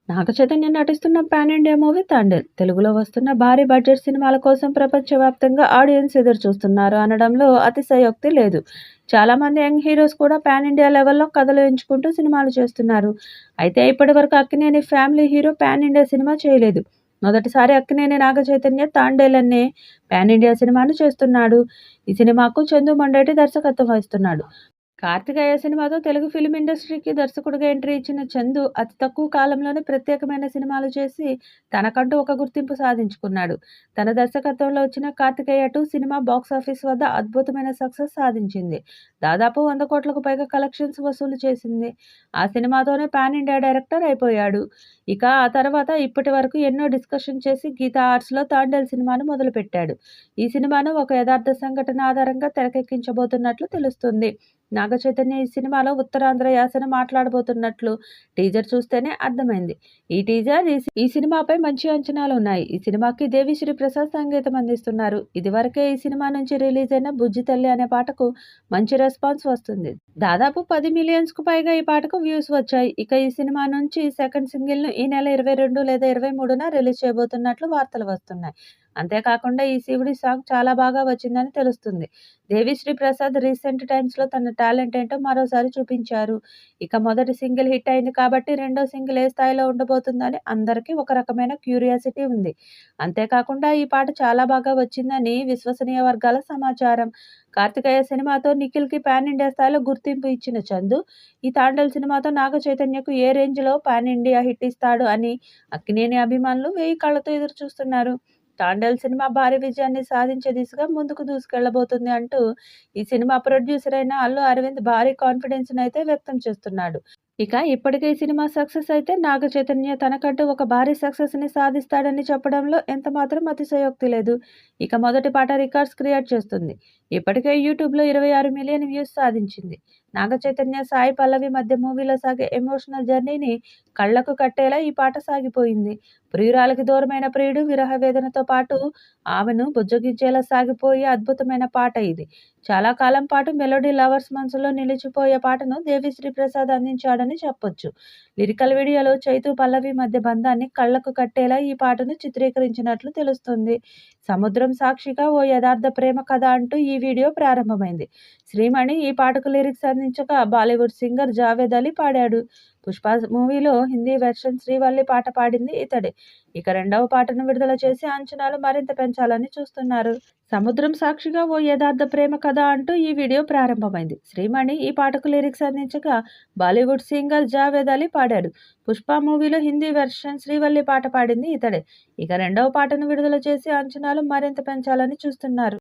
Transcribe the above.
నాగ చైతన్య నటిస్తున్న pan India movie 'Thandel'. తెలుగులో వస్తున్న భారీ బడ్జెట్ సినిమాల కోసం ప్రపంచవ్యాప్తంగా ఆడియన్స్ ఎదురు చూస్తున్నారు అనడంలో అతిశయోక్తి లేదు. చాలా మంది యంగ్ హీరోస్ కూడా పాన్ ఇండియా లెవెల్లో కథలు ఎంచుకుంటూ సినిమాలు చేస్తున్నారు. అయితే ఇప్పటివరకు Akkineni family hero pan India cinema చేయలేదు. మొదటిసారి అక్కినేని నాగ చైతన్య 'తాండేల్' అనే పాన్ ఇండియా సినిమాను చేస్తున్నాడు. ఈ సినిమాకు చందు మొండేటి దర్శకత్వం వహిస్తున్నాడు. కార్తికేయ సినిమాతో తెలుగు ఫిల్మ్ ఇండస్ట్రీకి దర్శకుడిగా ఎంట్రీ ఇచ్చిన చందు అతి తక్కువ కాలంలోనే ప్రత్యేకమైన సినిమాలు చేసి తనకంటూ ఒక గుర్తింపు సాధించుకున్నాడు. తన దర్శకత్వంలో వచ్చిన కార్తికేయ 2 సినిమా బాక్సాఫీస్ వద్ద అద్భుతమైన సక్సెస్ సాధించింది. దాదాపు 100 కోట్లకు పైగా కలెక్షన్స్ వసూలు చేసింది. ఆ సినిమాతోనే పాన్ ఇండియా డైరెక్టర్ అయిపోయాడు. ఇక ఆ తర్వాత ఇప్పటి వరకు ఎన్నో డిస్కషన్ చేసి గీతా ఆర్ట్స్లో 'తాండేల్' సినిమాను మొదలుపెట్టాడు. ఈ సినిమాను ఒక యథార్థ సంఘటన ఆధారంగా తెరకెక్కించబోతున్నట్లు తెలుస్తుంది. నాగ చైతన్య ఈ సినిమాలో ఉత్తరాంధ్ర యాసను మాట్లాడబోతున్నట్లు టీజర్ చూస్తేనే అర్థమైంది. ఈ సినిమాపై మంచి అంచనాలు ఉన్నాయి. ఈ సినిమాకి దేవిశ్రీ ప్రసాద్ సంగీతం అందిస్తున్నారు. ఇదివరకే ఈ సినిమా నుంచి రిలీజ్ అయిన 'బుజ్జి తల్లి' అనే పాటకు మంచి రెస్పాన్స్ వస్తుంది. దాదాపు 10 మిలియన్స్ కు పైగా ఈ పాటకు వ్యూస్ వచ్చాయి. ఇక ఈ సినిమా నుంచి సెకండ్ సింగిల్ ను ఈ నెల 22 లేదా 23న రిలీజ్ చేయబోతున్నట్లు వార్తలు వస్తున్నాయి. అంతేకాకుండా ఈ శివుడి సాంగ్ చాలా బాగా వచ్చిందని తెలుస్తుంది. దేవిశ్రీ ప్రసాద్ రీసెంట్ టైమ్స్‌లో తన టాలెంట్ ఏంటో మరోసారి చూపించారు. ఇక మొదటి సింగిల్ హిట్ అయింది కాబట్టి రెండో సింగిల్ ఏ స్థాయిలో ఉండబోతుందని అందరికీ ఒక రకమైన క్యూరియాసిటీ ఉంది. అంతేకాకుండా ఈ పాట చాలా బాగా వచ్చిందని విశ్వసనీయ వర్గాల సమాచారం. కార్తికేయ సినిమాతో నిఖిల్‌కి పాన్ ఇండియా స్థాయిలో గుర్తింపు ఇచ్చిన చందు, ఈ 'తాండేల్' సినిమాతో నాగ చైతన్యకు ఏ రేంజ్‌లో పాన్ ఇండియా హిట్ ఇస్తాడు అని అక్కినేని అభిమానులు వేయి కళ్ళతో ఎదురు చూస్తున్నారు. 'తాండేల్' సినిమా భారీ విజయాన్ని సాధించే దిశగా ముందుకు దూసుకెళ్లబోతుంది అంటూ ఈ సినిమా ప్రొడ్యూసర్ అయిన అల్లు అరవింద్ భారీ కాన్ఫిడెన్స్‌నైతే వ్యక్తం చేస్తున్నాడు. ఇక ఇప్పటికే ఈ సినిమా సక్సెస్ అయితే నాగ చైతన్య తనకంటూ ఒక భారీ సక్సెస్‌ని సాధిస్తాడని చెప్పడంలో ఎంతమాత్రం అతిశయోక్తి లేదు. ఇక మొదటి పాట రికార్డ్స్ క్రియేట్ చేస్తుంది. ఇప్పటికే యూట్యూబ్‌లో 26 మిలియన్ వ్యూస్ సాధించింది. నాగ చైతన్య, సాయి పల్లవి మధ్య మూవీలో సాగే ఎమోషనల్ జర్నీని కళ్లకు కట్టేలా ఈ పాట సాగిపోయింది. ప్రియురాలికి దూరమైన ప్రియుడు విరహ వేదనతో పాటు ఆమెను బుజ్జగించేలా సాగిపోయే అద్భుతమైన పాట ఇది. చాలా కాలం పాటు మెలోడీ లవర్స్ మనసులో నిలిచిపోయే పాటను దేవిశ్రీ ప్రసాద్ అందించాడని చెప్పొచ్చు. లిరికల్ వీడియోలో చైతు, పల్లవి మధ్య బంధాన్ని కళ్లకు కట్టేలా ఈ పాటను చిత్రీకరించినట్లు తెలుస్తుంది. సముద్రం సాక్షిగా ఓ యథార్థ ప్రేమ కథ అంటూ ఈ వీడియో ప్రారంభమైంది. శ్రీమణి ఈ పాటకు లిరిక్స్ అందించగా బాలీవుడ్ సింగర్ జావేద్ అలీ పాడాడు. 'పుష్ప' మూవీలో హిందీ వెర్షన్ శ్రీవల్లి పాట పాడింది ఇతడే. ఇక రెండవ పాటను విడుదల చేసి అంచనాలు మరింత పెంచాలని చూస్తున్నారు. సముద్రం సాక్షిగా ఓ యథార్థ ప్రేమ కథ అంటూ ఈ వీడియో ప్రారంభమైంది. శ్రీమణి ఈ పాటకు లిరిక్స్ అందించగా బాలీవుడ్ సింగర్ జావేద్ అలీ పాడాడు. 'పుష్ప' మూవీలో హిందీ వెర్షన్ శ్రీవల్లి పాట పాడింది ఇతడే. ఇక రెండవ పాటను విడుదల చేసి అంచనాలు మరింత పెంచాలని చూస్తున్నారు.